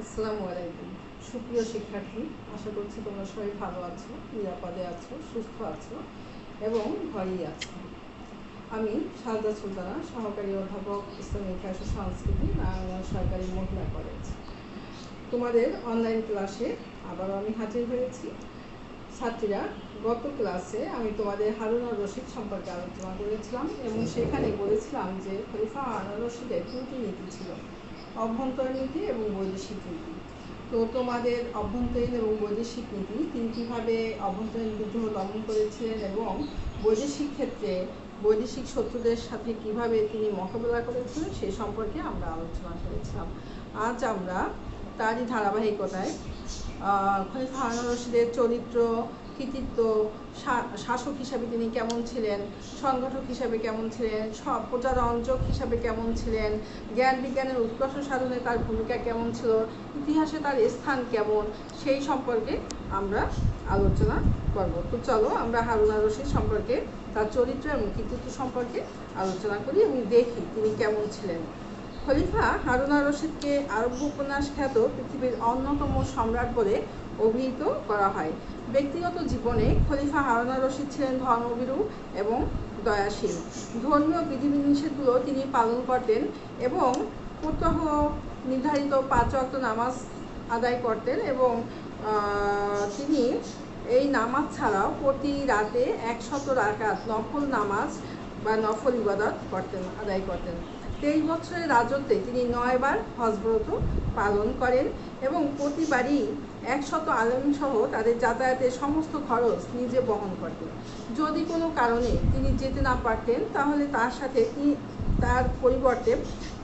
আসসালামু আলাইকুম সুপ্রিয় শিক্ষার্থী, আশা করছি তোমরা সবাই ভালো আছো, নিরাপদে আছো, সুস্থ আছো এবং ঘরেই আছো। আমি সাজদা সুলতানা, সহকারী অধ্যাপক, ইসলামী ইতিহাস ও সংস্কৃতি, নারায়ণগঞ্জ সরকারি মহিলা কলেজ। তোমাদের অনলাইন ক্লাসে আবারও আমি হাজির হয়েছি। ছাত্রীরা, গত ক্লাসে আমি তোমাদের হারুন আর রশিদ সম্পর্কে আলোচনা করেছিলাম এবং সেখানে বলেছিলাম যে খলিফা হারুন আর রশিদের দুটি নীতি ছিল, অভ্যন্তরীণ নীতি এবং বৈদেশিক নীতি। তো তোমাদের অভ্যন্তরীণ এবং বৈদেশিক নীতি, তিনি কীভাবে অভ্যন্তরীণ বিদ্রোহ দমন করেছিলেন এবং বৈদেশিক ক্ষেত্রে বৈদেশিক শত্রুদের সাথে কিভাবে তিনি মোকাবেলা করেছিলেন সে সম্পর্কে আমরা আলোচনা করেছিলাম। আজ আমরা তারই ধারাবাহিকতায় খলিফা হারুন আর রশিদের চরিত্র, কৃতিত্ব, শাসক হিসাবে তিনি কেমন ছিলেন, সংগঠক হিসাবে কেমন ছিলেন, প্রজারঞ্জক হিসাবে কেমন ছিলেন, জ্ঞান বিজ্ঞানের উৎকর্ষ সাধনে তার ভূমিকা কেমন ছিল, ইতিহাসে তার স্থান কেমন, সেই সম্পর্কে আমরা আলোচনা করব। তো চলো আমরা হারুন আর রশিদ সম্পর্কে, তার চরিত্র এবং কৃতিত্ব সম্পর্কে আলোচনা করি এবং দেখি তিনি কেমন ছিলেন। খলিফা হারুন আর রশিদকে আরব্য উপন্যাস খ্যাত পৃথিবীর অন্যতম সম্রাট বলে অভিহিত করা হয়। ব্যক্তিগত জীবনে খলিফা হারুন আর রশিদ ছিলেন ধর্মভীরু এবং দয়াশীল। ধর্মীয় বিধিনিষেধগুলো তিনি পালন করতেন এবং প্রত্যহ নির্ধারিত 5 ওয়াক্ত নামাজ আদায় করতেন এবং তিনি এই নামাজ ছাড়াও প্রতি রাতে 100 রাকাত নফল নামাজ বা নফল ইবাদত আদায় করতেন। 23 বছরের রাজত্বে তিনি 9 বার হজব্রত পালন করেন এবং প্রতিবারই 100 আলেম সহ তাদের যাতায়াতের সমস্ত খরচ নিজে বহন করতেন। যদি কোনো কারণে তিনি যেতে না পারতেন তাহলে তার সাথে তার পরিবর্তে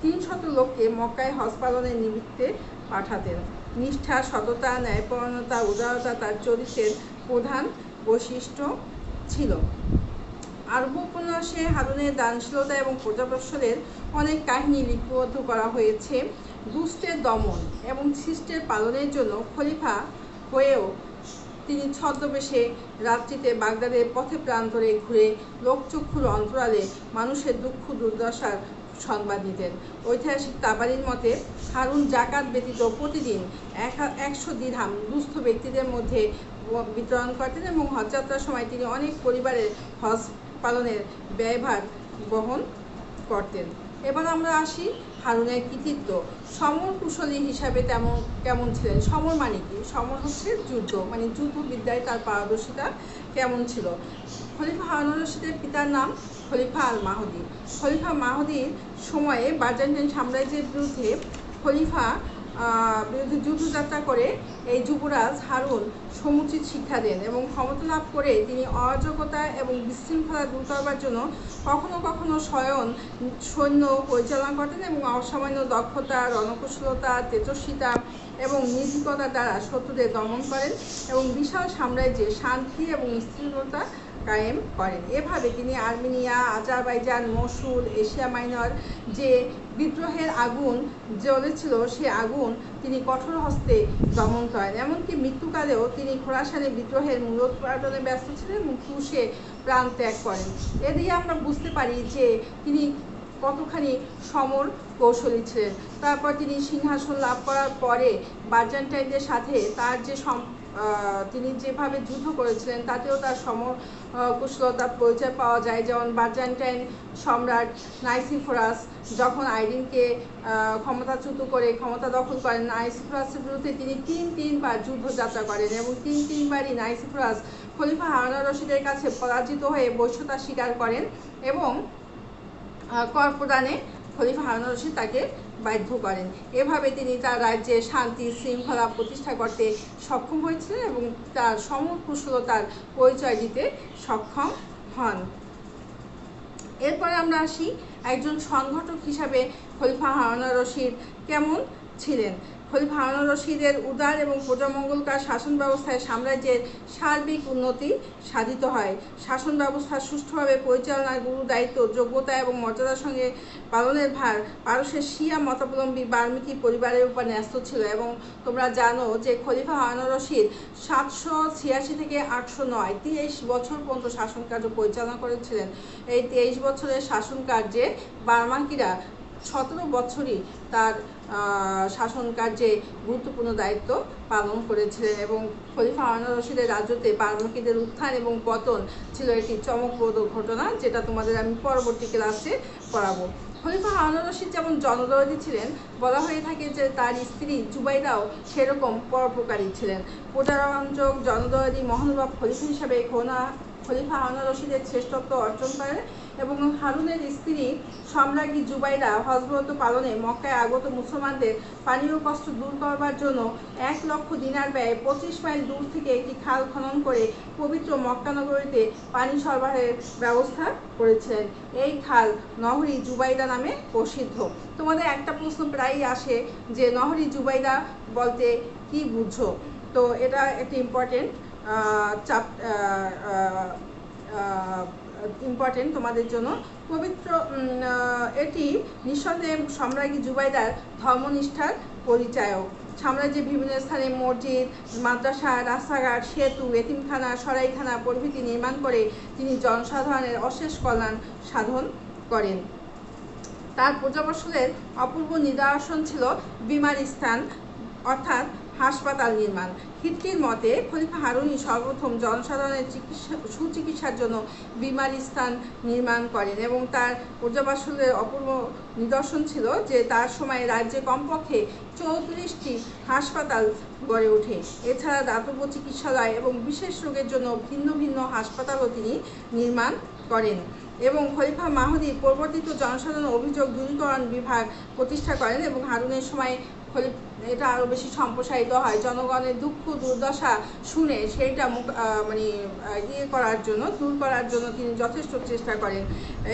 300 লোককে মক্কায় হজ পালনের নিমিত্তে পাঠাতেন। নিষ্ঠা, সততা, ন্যায়পরায়ণতা, উদারতা তার চরিত্রের প্রধান বৈশিষ্ট্য ছিল। আরব্য উপন্যাসে হারুনের দানশীলতা এবং প্রজাবৎসলের অনেক কাহিনী লিপিবদ্ধ করা হয়েছে। দুষ্টের দমন এবং শিষ্টের পালনের জন্য খলিফা হয়েও তিনি ছদ্মবেশে রাত্রিতে বাগদাদের পথে প্রান্তরে ঘুরে লোকচক্ষুর অন্তরালে মানুষের দুঃখ দুর্দশার সংবাদ দিতেন। ঐতিহাসিক তাবারির মতে হারুন জাকাত ব্যতীত প্রতিদিন 100 দিরহাম দুস্থ ব্যক্তিদের মধ্যে বিতরণ করতেন এবং হজযাত্রার সময় তিনি অনেক পরিবারের হজ পালনের ব্যয়ভার বহন করতেন। এবার আমরা আসি হারুনের কৃতিত্ব। সমর কুশলী হিসাবে কেমন ছিলেন? সমর মানে কি? সমর হচ্ছে যুদ্ধ, মানে যুদ্ধবিদ্যায় তার পারদর্শিতা কেমন ছিল? খলিফা হারুন আর রশিদের পিতার নাম খলিফা আল মাহদী। খলিফা মাহদীর সময়ে বাইজেন্টাইন সাম্রাজ্যের বিরুদ্ধে যুদ্ধযাত্রা করে এই যুবরাজ হারুন সমুচিত শিক্ষা দেন এবং ক্ষমতা লাভ করে তিনি অরাজকতা এবং বিশৃঙ্খলা দূর করবার জন্য কখনো কখনো স্বয়ং সৈন্য পরিচালনা করতেন এবং অসামান্য দক্ষতা, রণকৌশলতা, তেজস্বিতা এবং নির্ভীকতার দ্বারা শত্রুদের দমন করেন এবং বিশাল সাম্রাজ্যে শান্তি এবং স্থিরতা কায়েম করেন। এভাবে তিনি Armenia, Azerbaijan, Mosul, Asia minor যে বিদ্রোহের আগুন জ্বলেছিল সে আগুন তিনি কঠোর হস্তে দমন করেন। এমনকি মৃত্যুকালেও তিনি খোরাসানে বিদ্রোহের মূলোৎপাটনে ব্যস্ত ছিলেন এবং ক্রুশে প্রাণ ত্যাগ করেন। এ দিয়ে আমরা বুঝতে পারি যে তিনি কতখানি সমর কৌশলী ছিলেন। তারপর তিনি সিংহাসন লাভ করার পরে বাইজেন্টাইনদের সাথে তার যে তিনি যেভাবে যুদ্ধ করেছিলেন তাতেও তার কুশলতার পরিচয় পাওয়া যায়। যেমন বাইজেন্টাইন সম্রাট নাইসিফরাস যখন আইরিনকে ক্ষমতাচ্যুত করে ক্ষমতা দখল করেন, নাইসিফরাসের বিরুদ্ধে তিনি তিনবার যুদ্ধযাত্রা করেন এবং তিনবারই নাইসিফরাস খলিফা হারুন আর রশিদের কাছে পরাজিত হয়ে বৈশ্যতা স্বীকার করেন এবং কর প্রদানে খলিফা হারুন আর রশিদ তাকে বাধ্য করেন। এভাবে তিনি তার রাজ্যে শান্তি শৃঙ্খলা প্রতিষ্ঠা করতে সক্ষম হয়েছিলেন এবং তার সমর কুশলতার পরিচয় দিতে সক্ষম হন। এরপরে আমরা আসি একজন সংগঠক হিসাবে খলিফা হারুন আর রশিদ কেমন ছিলেন। খলিফা হারুন আর রশিদের উদার এবং প্রজামঙ্গলকার শাসন ব্যবস্থায় সাম্রাজ্যের সার্বিক উন্নতি সাধিত হয়। শাসন ব্যবস্থা সুষ্ঠুভাবে পরিচালনার গুরু দায়িত্ব, যোগ্যতা এবং মর্যাদার সঙ্গে পালনের ভার পারস্যের শিয়া মতাবলম্বী বাল্মীকি পরিবারের উপর ন্যস্ত ছিল এবং তোমরা জানো যে খলিফা হারুন আর রশিদ 786 থেকে 809 23 বছর পর্যন্ত শাসন কার্য পরিচালনা করেছিলেন। এই 23 বছরের শাসন কার্যে বাল্মীকিরা 17 বছরই তার শাসন কার্যে গুরুত্বপূর্ণ দায়িত্ব পালন করেছিলেন এবং খলিফা হারুন রশিদের রাজত্বে বাল্মীকিদের উত্থান এবং পতন ছিল একটি চমকপ্রদ ঘটনা, যেটা তোমাদের আমি পরবর্তী ক্লাসে পড়াবো। খলিফা হারুন রশিদ যেমন জনদরদী ছিলেন, বলা হয়ে থাকে যে তার স্ত্রী জুবাইদাও সেরকম পরোপকারী ছিলেন। প্রজারঞ্জক, জনদরদী, মহানুভব খলিফা হিসাবে খলিফা হারুন রশিদের শ্রেষ্ঠত্ব অর্জন করেন এবং হারুনের স্ত্রী সম্রাজ্ঞী জুবাইদা হজরত পালনে মক্কায় আগত মুসলমানদের পানীয় কষ্ট দূর করবার জন্য 1 লক্ষ দিনার ব্যয়ে 25 মাইল দূর থেকে একটি খাল খনন করে পবিত্র মক্কা নগরীতে পানি সরবরাহের ব্যবস্থা করেছিলেন। এই খাল নহরি জুবাইদা নামে প্রসিদ্ধ। তোমাদের একটা প্রশ্ন প্রায়ই আসে যে নহরি জুবাইদা বলতে কি বুঝো? তো এটা একটি ইম্পর্টেন্ট তোমাদের জন্য। পবিত্র এটি নিঃসন্দেহে সম্রাজ্ঞী জুবাইদার ধর্মনিষ্ঠার পরিচায়ক। সাম্রাজ্যে বিভিন্ন স্থানে মসজিদ, মাদ্রাসা, রাস্তাঘাট, সেতু, এতিমখানা, সরাইখানা প্রভৃতি নির্মাণ করে তিনি জনসাধারণের অশেষ কল্যাণ সাধন করেন। তার প্রজাবৎসলের অপূর্ব নিদর্শন ছিল বিমারিস্তান অর্থাৎ হাসপাতাল নির্মাণ। হিটকির মতে খলিফা হারুনই সর্বপ্রথম জনসাধারণের সুচিকিৎসার জন্য বিমারিস্তান নির্মাণ করেন এবং তার প্রজাবৎসলের অপূর্ব নিদর্শন ছিল যে তার সময় রাজ্যে কমপক্ষে 34টি হাসপাতাল গড়ে ওঠে। এছাড়া দাতব্য চিকিৎসালয় এবং বিশেষ রোগের জন্য ভিন্ন ভিন্ন হাসপাতালও তিনি নির্মাণ করেন এবং খলিফা মাহদীর প্রবর্তিত জনসাধারণ অভিযোগ দূরীকরণ বিভাগ প্রতিষ্ঠা করেন এবং হারুনের সময় এটা আরও বেশি সম্প্রসারিত হয়। জনগণের দুঃখ দুর্দশা শুনে সেইটা দূর করার জন্য তিনি যথেষ্ট চেষ্টা করেন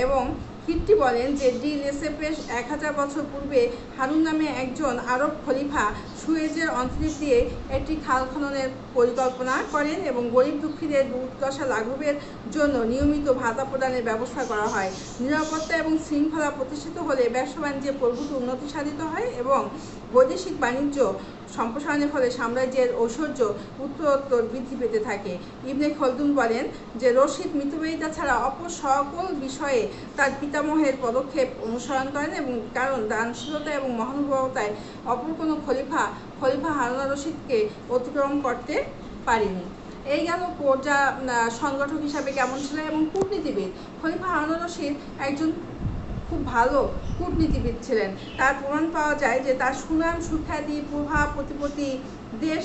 এবং হিট্টি বলেন যে লেসেপের 1000 বছর পূর্বে হারুন নামে একজন আরব খলিফা সুয়েজের অন্তর্দ্বীপ দিয়ে একটি খাল খননের পরিকল্পনা করেন এবং গরিব দুঃখীদের দুর্দশা লাঘবের জন্য নিয়মিত ভাতা প্রদানের ব্যবস্থা করা হয়। নিরাপত্তা এবং শৃঙ্খলা প্রতিষ্ঠিত হলে ব্যবসা বাণিজ্যে প্রভূত উন্নতি সাধিত হয় এবং বৈদেশিক বাণিজ্য সম্প্রসারণের ফলে সাম্রাজ্যের ঐশ্বর্য উত্তরোত্তর বৃদ্ধি পেতে থাকে। ইবনে খলদুন বলেন যে রশিদ মিতব্যয়িতা ছাড়া অপর সকল বিষয়ে তার পিতামহের পদক্ষেপ অনুসরণ করেন এবং কারণ দানশীলতা এবং মহানুভবতায় অপর কোনো খলিফা হারুন রশিদকে অতিক্রম করতে পারেনি। এই গেল প্রজা সংগঠক হিসাবে কেমন ছিল এবং কূটনীতিবিদ। খলিফা হারুন রশিদ একজন খুব ভালো কূটনীতিবিদ ছিলেন। তার প্রমাণ পাওয়া যায় যে তার সুনাম, সুখ্যাতি, প্রভাব, প্রতিপত্তি দেশ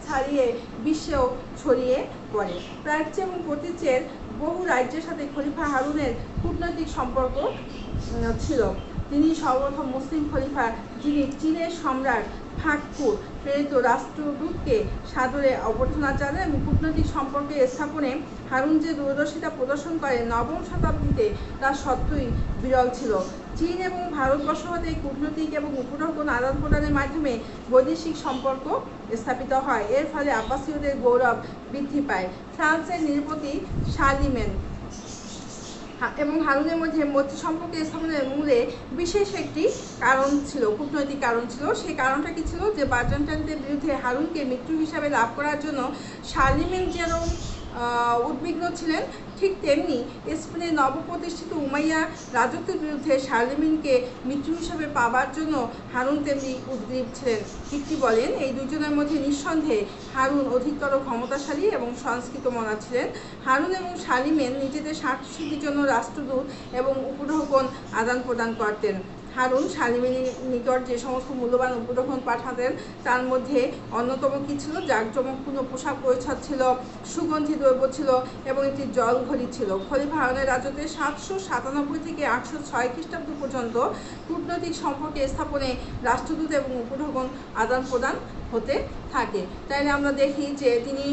ছাড়িয়ে বিশ্বেও ছড়িয়ে পড়ে। প্রাচ্য এবং প্রতীচ্যের বহু রাজ্যের সাথে খলিফা হারুনের কূটনৈতিক সম্পর্ক ছিল। তিনি সর্বপ্রথম মুসলিম খলিফা যিনি চীনের সম্রাট ফাকফুর প্রেরিত রাষ্ট্রদূতকে সাদরে অভ্যর্থনা জানান এবং কূটনৈতিক সম্পর্কে স্থাপনে হারুন যে দূরদর্শিতা প্রদর্শন করেন 9ম শতাব্দীতে তা সত্যই বিরল ছিল। চীন এবং ভারতবর্ষ হতে কূটনৈতিক এবং উপঢৌকন আদান প্রদানের মাধ্যমে বৈদেশিক সম্পর্ক স্থাপিত হয়। এর ফলে আব্বাসীয়দের গৌরব বৃদ্ধি পায়। ফ্রান্সের নৃপতি শার্লিমেন এবং হারুনের মধ্যে মৈত্রী সম্পর্ক স্থাপনের মূলে বিশেষ একটি কারণ ছিল, কূটনৈতিক কারণ ছিল। সেই কারণটা কি ছিল যে বাইজেন্টাইনদের বিরুদ্ধে হারুনকে মৃত্যু হিসাবে লাভ করার জন্য শার্লিমেন যেরকম উদ্বিগ্ন ছিলেন, ঠিক তেমনি স্পেনের নবপ্রতিষ্ঠিত উমাইয়া রাজত্বের বিরুদ্ধে শার্লিমেনকে মৃত্যু হিসাবে পাবার জন্য হারুন তেমনি উদ্গ্রীব ছিলেন। হিট্টি বলেন এই দুজনের মধ্যে নিঃসন্দেহে হারুন অধিকতর ক্ষমতাশালী এবং সংস্কৃত মনা ছিলেন। হারুন এবং শার্লিমেন নিজেদের স্বার্থসিদ্ধির জন্য রাষ্ট্রদূত এবং উপঢৌকন আদান প্রদান করতেন। হারুন শার্লিমেনের নিকট যে সমস্ত মূল্যবান উপঢৌকন পাঠাতেন তার মধ্যে অন্যতম কি ছিল? জাঁকজমকপূর্ণ পোশাক পরিচ্ছদ ছিল, সুগন্ধি দ্রব্য ছিল এবং একটি জলঘড়ি ছিল। খলিফা হারুনের রাজত্বে 797 থেকে 806 খ্রিস্টাব্দ পর্যন্ত কূটনৈতিক সম্পর্কে স্থাপনে রাষ্ট্রদূত এবং উপঢৌকন আদান প্রদান হতে থাকে। তাইলে আমরা দেখি যে তিনি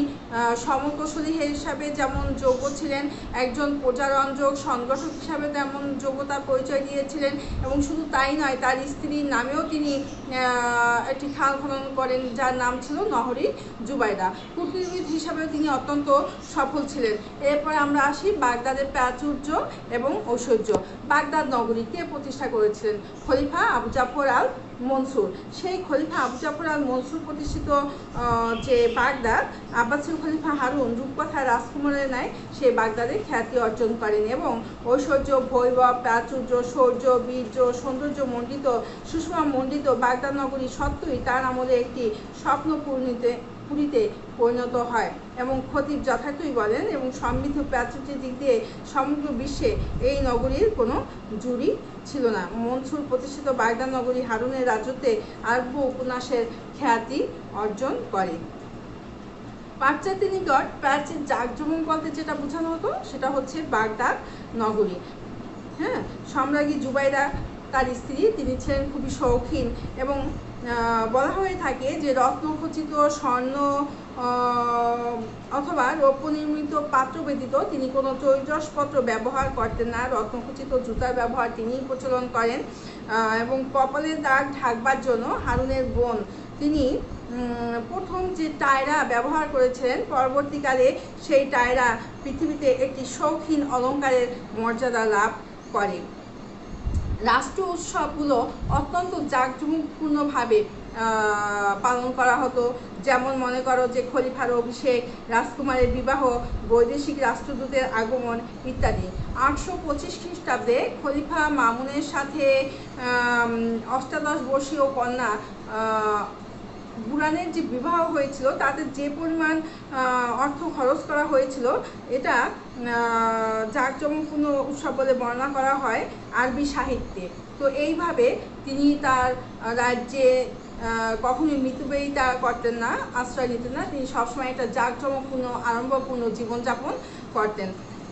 সমকৌশলী হিসাবে যেমন যোগ্য ছিলেন, একজন প্রজারঞ্জক সংগঠক হিসাবে তেমন যোগ্যতার পরিচয় দিয়েছিলেন এবং শুধু তাই নয়, তার স্ত্রীর নামেও তিনি একটি খাল খনন করেন যার নাম ছিল নহরি জুবাইদা। কূটনীতিবিদ হিসাবেও তিনি অত্যন্ত সফল ছিলেন। এরপরে আমরা আসি বাগদাদের প্রাচুর্য এবং ঐশ্বর্য। বাগদাদ নগরী কে প্রতিষ্ঠা করেছিলেন? খলিফা আবু জাফর আল মনসুর, সেই খলিফা আবু জাফর আল মনসুর প্রতিষ্ঠিত যে বাগদাদ, আব্বাসীয় খলিফা হারুন রূপকথার রাজকুমারের ন্যায় সেই বাগদাদে খ্যাতি অর্জন করেন এবং ঐশ্বর্য, বৈভব, প্রাচুর্য, শৌর্য, বীর্য, সৌন্দর্য মণ্ডিত, সুষমা মণ্ডিত বাগদাদ নগরী সত্যই তার আমলে একটি স্বপ্ন পুরীতে পরিণত হয়। এবং খতিব যথার্থই বলেন, এবং সমৃদ্ধ প্রাচুর্যের দিক দিয়ে সমগ্র বিশ্বে এই নগরীর কোনো জুড়ি ছিল না। মনসুর প্রতিষ্ঠিত বাগদাদ নগরী হারুনের রাজত্বে আরব্য উপন্যাসের খ্যাতি অর্জন করে। পাশ্চাত্যের নিকট প্রাচীন জাঁকজমক বলতে যেটা বোঝানো হতো সেটা হচ্ছে বাগদাদ নগরী। হ্যাঁ, সম্রাজ্ঞী জুবাইরা তার স্ত্রী, তিনি ছিলেন খুবই শৌখিন এবং বলা হয়ে থাকে যে রত্নখচিত স্বর্ণ অথবা রৌপ্য নির্মিত পাত্র ব্যতীত তিনি কোনো তৈজসপত্র ব্যবহার করতেন না। রত্নখচিত জুতার ব্যবহার তিনিই প্রচলন করেন এবং কপালের দাগ ঢাকবার জন্য হারুনের বোন তিনি প্রথম যে টায়রা ব্যবহার করেছিলেন, পরবর্তীকালে সেই টায়রা পৃথিবীতে একটি শৌখিন অলঙ্কারের মর্যাদা লাভ করে। রাষ্ট্র উৎসবগুলো অত্যন্ত জাঁকজমকপূর্ণভাবে পালন করা হতো। যেমন মনে করো যে খলিফার অভিষেক, রাজকুমারের বিবাহ, বৈদেশিক রাষ্ট্রদূতের আগমন ইত্যাদি। 825 খ্রিস্টাব্দে খলিফা মামুনের সাথে অষ্টাদশ বর্ষীয় কন্যা বুরানের যে বিবাহ হয়েছিল তাতে যে পরিমাণ অর্থ খরচ করা হয়েছিল এটা জাঁকজমকপূর্ণ উৎসব বলে বর্ণনা করা হয় আরবি সাহিত্যে। তো এইভাবে তিনি তার রাজ্যে কখনোই মৃত্যুব্যয়িতা করতেন না, আশ্রয় নিতেন না। তিনি সবসময় একটা জাঁকজমকপূর্ণ আড়ম্বরপূর্ণ জীবনযাপন করতেন।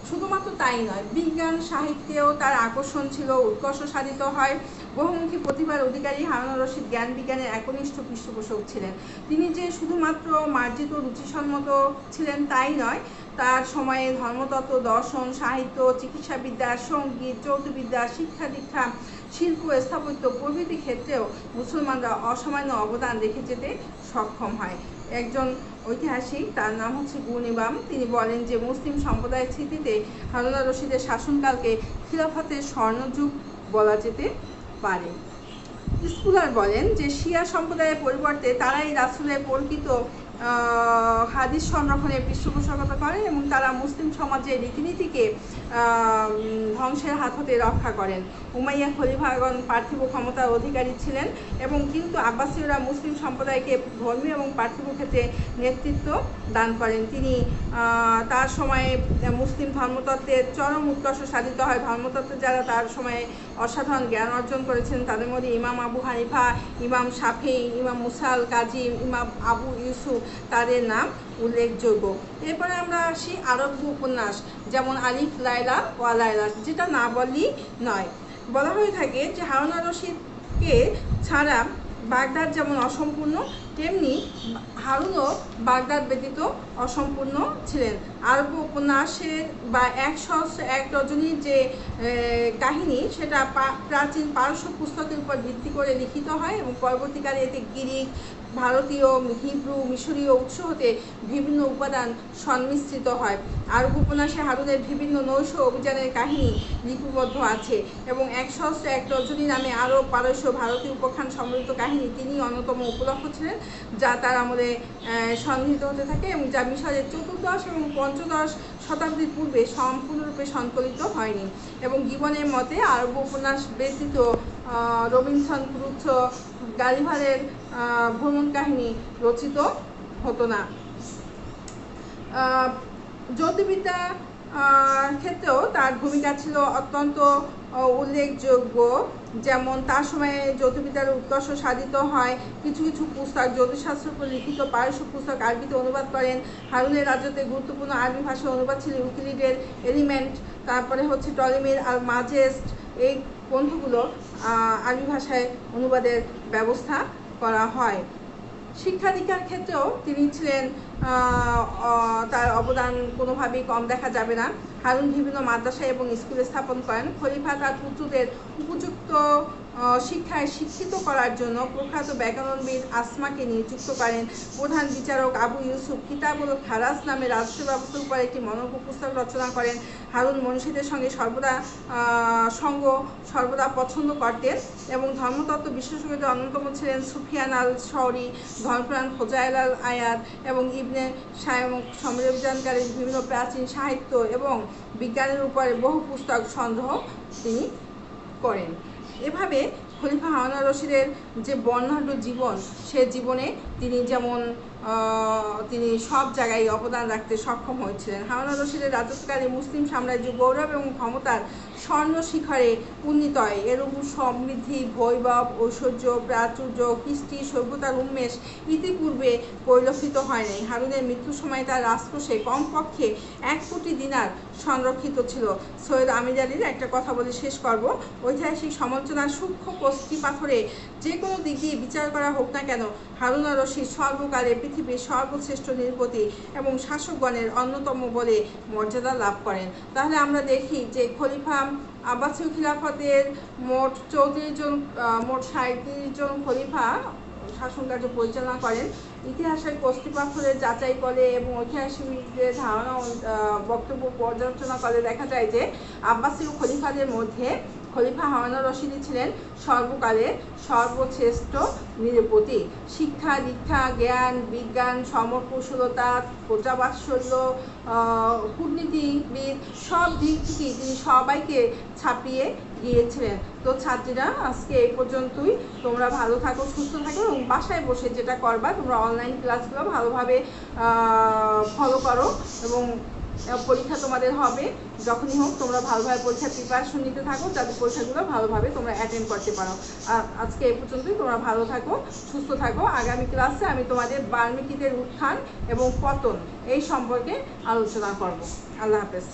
শুধুমাত্র তাই নয়, বিজ্ঞান সাহিত্যেও তার আকর্ষণ ছিল, উৎকর্ষ সাধিত হয়। বহুমুখী প্রতিভার অধিকারী হারুন রশিদ জ্ঞান বিজ্ঞানের একনিষ্ঠ পৃষ্ঠপোষক ছিলেন। তিনি যে শুধুমাত্র মার্জিত রুচিসম্মত ছিলেন তাই নয়, তার সময়ে ধর্মতত্ত্ব, দর্শন, সাহিত্য, চিকিৎসাবিদ্যা, সঙ্গীত, যৌতুবিদ্যা, শিক্ষা দীক্ষা, শিল্প, স্থাপত্য প্রভৃতি ক্ষেত্রেও মুসলমানরা অসামান্য অবদান রেখে যেতে সক্ষম হয়। একজন ঐতিহাসিক, তার নাম হচ্ছে গুণ-ই-বাম, তিনি বলেন যে মুসলিম সম্প্রদায়ের স্মৃতিতে হারুন রশিদের শাসনকালকে খিলাফতের স্বর্ণযুগ বলা যেতে পারে। স্কুলার বলেন যে শিয়া সম্প্রদায়ের পরিবর্তে তারাই রাসূলের প্রকৃত হাদিস সংরক্ষণের পৃষ্ঠপোষকতা করেন এবং তারা মুসলিম সমাজের রীতিনীতিকে ধ্বংসের হাত হতে রক্ষা করেন। উমাইয়া খলিফাগণ পার্থিব ক্ষমতার অধিকারী ছিলেন এবং কিন্তু আব্বাসীয়রা মুসলিম সম্প্রদায়কে ধর্মীয় এবং পার্থিব ক্ষেত্রে নেতৃত্ব দান করেন। তিনি তার সময়ে মুসলিম ধর্মতত্ত্বের চরম উৎকর্ষ সাধিত হয়। ধর্মতত্ত্বে যারা তার সময়ে অসাধারণ জ্ঞান অর্জন করেছেন তাদের মধ্যে ইমাম আবু হানিফা, ইমাম শাফি, ইমাম মুসাল কাজিম, ইমাম আবু ইউসুফ, তাদের নাম উল্লেখযোগ্য। এরপরে আমরা আসি আরব্য উপন্যাস, যেমন আলিফ লায়লা ওয়া লায়লা, যেটা না বললেই নয়। বলা হয়ে থাকে যে হারুন রশিদকে ছাড়া বাগদাদ যেমন অসম্পূর্ণ, তেমনি হারুনও বাগদাদ ব্যতীত অসম্পূর্ণ ছিলেন। আরব্য উপন্যাসের বা 101 রজনীর যে কাহিনী, সেটা প্রাচীন পারস্য পুস্তকের উপর ভিত্তি করে লিখিত হয় এবং পরবর্তীকালে এতে গ্রিক, ভারতীয়, হিব্রু, মিশরীয় উৎস হতে বিভিন্ন উপাদান সংমিশ্রিত হয়। আরব উপন্যাসে হারুনের বিভিন্ন নৈশ অভিযানের কাহিনী লিপিবদ্ধ আছে এবং 101 রজনী নামে আরব, পারস্য, ভারতীয় উপাখ্যান সম্মিলিত কাহিনী তিনি অন্যতম উপলক্ষ ছিলেন, যা তার আমলে সংগৃহীত হতে থাকে এবং যা মিশরের 14শ এবং 15শ শতাব্দীর পূর্বে সম্পূর্ণরূপে সংকলিত হয়নি। এবং গিবনের মতে আরব উপন্যাস ব্যতীত রবিনসন ক্রুসো, গালিভারের ভ্রমণ কাহিনী রচিত হতো না। জ্যোতির্বিদ্যা ক্ষেত্রেও তার ভূমিকা ছিল অত্যন্ত উল্লেখযোগ্য। যেমন তার সময়ে জ্যোতির্বিদ্যার উৎকর্ষ সাধিত হয়। কিছু কিছু পুস্তক, জ্যোতিষশাস্ত্রের উপর লিখিত পারস্য পুস্তক আরবিতে অনুবাদ করেন। হারুনের রাজত্বে গুরুত্বপূর্ণ আরবি ভাষায় অনুবাদ ছিল ইউক্লিডের এলিমেন্ট, তারপরে হচ্ছে টলেমির আল মাজেস্ট। এই গ্রন্থগুলো আরবি ভাষায় অনুবাদের ব্যবস্থা করা হয়। শিক্ষা দীক্ষার ক্ষেত্রেও তিনি ছিলেন, তার অবদান কোনোভাবেই কম দেখা যাবে না। হারুন বিভিন্ন মাদ্রাসা এবং স্কুল স্থাপন করেন। খলিফা তার পুত্রদের উপযুক্ত শিক্ষায় শিক্ষিত করার জন্য প্রখ্যাত ব্যাকরণবিদ আসমাকে নিযুক্ত করেন। প্রধান বিচারক আবু ইউসুফ কিতাবুল খারাজ নামে রাষ্ট্র ব্যবস্থার উপর একটি মনোজ্ঞ পুস্তক রচনা করেন। হারুন মনীষীদের সঙ্গে সর্বদা পছন্দ করতেন এবং ধর্মতত্ত্ব বিশেষজ্ঞদের অন্যতম ছিলেন সুফিয়ান আল শওরি, ধর্মপ্রাণ ফোজাইল আল আয়াদ এবং ইবনে সমরবিজানকারী বিভিন্ন প্রাচীন সাহিত্য এবং বিজ্ঞানের উপরে বহু পুস্তক সংগ্রহ তিনি করেন। এভাবে খলিফা হারুন আর রশিদের যে বর্ণাঢ্য জীবন, সে জীবনে তিনি সব জায়গায় অবদান রাখতে সক্ষম হয়েছিলেন। হারুন আর রশিদের রাজত্বকালে মুসলিম সাম্রাজ্য গৌরব এবং ক্ষমতার স্বর্ণ শিখরে উন্নীত হয়। এরূপ সমৃদ্ধি, বৈভব, ঐশ্বর্য, প্রাচুর্য, কৃষ্টি সভ্যতার উন্মেষ ইতিপূর্বে পরিলক্ষিত হয় নাই। হারুনের মৃত্যুর সময় তার রাজকোষে কমপক্ষে 1 কোটি দিনার সংরক্ষিত ছিল। সৈয়দ আমির আলীর একটা কথা বলে শেষ করব। ঐতিহাসিক সমালোচনার সূক্ষ্ম কষ্টি পাথরে যে কোনো দিক দিয়ে বিচার করা হোক না কেন, হারুন আর রশিদ সর্বকালে পৃথিবীর সর্বশ্রেষ্ঠ নৃপতি এবং শাসকগণের অন্যতম বলে মর্যাদা লাভ করেন। তাহলে আমরা দেখি যে খলিফা আব্বাসীয় খিলাফতের মোট 37 জন খলিফা শাসন কার্য পরিচালনা করেন। ইতিহাসের কষ্টি পাথরের যাচাই করে এবং ঐতিহাসিকদের ধারণা বক্তব্য পর্যালোচনা করে দেখা যায় যে আব্বাসীয় খলিফাদের মধ্যে খলিফা হারুন আর রশিদ ছিলেন সর্বকালের সর্বশ্রেষ্ঠ নৃপতি। শিক্ষা দীক্ষা, জ্ঞান বিজ্ঞান, সমরকুশলতা, প্রজাবাৎসল্য, কূটনীতিবিদ, সব দিক থেকেই তিনি সবাইকে ছাপিয়ে গিয়েছিলেন। তো ছাত্রীরা, আজকে এই পর্যন্তই। তোমরা ভালো থাকো, সুস্থ থাকো এবং বাসায় বসে যেটা করবা, তোমরা অনলাইন ক্লাসগুলো ভালোভাবে ফলো করো এবং পরীক্ষা তোমাদের হবে যখনই হোক, তোমরা ভালোভাবে পরীক্ষার প্রিপারেশন নিতে থাকো যাতে পরীক্ষাগুলো ভালোভাবে তোমরা অ্যাটেন্ড করতে পারো। আজকে এই পর্যন্তই। তোমরা ভালো থাকো, সুস্থ থাকো। আগামী ক্লাসে আমি তোমাদের বাল্মীকিদের উত্থান এবং পতন এই সম্পর্কে আলোচনা করব। আল্লাহ হাফেজ।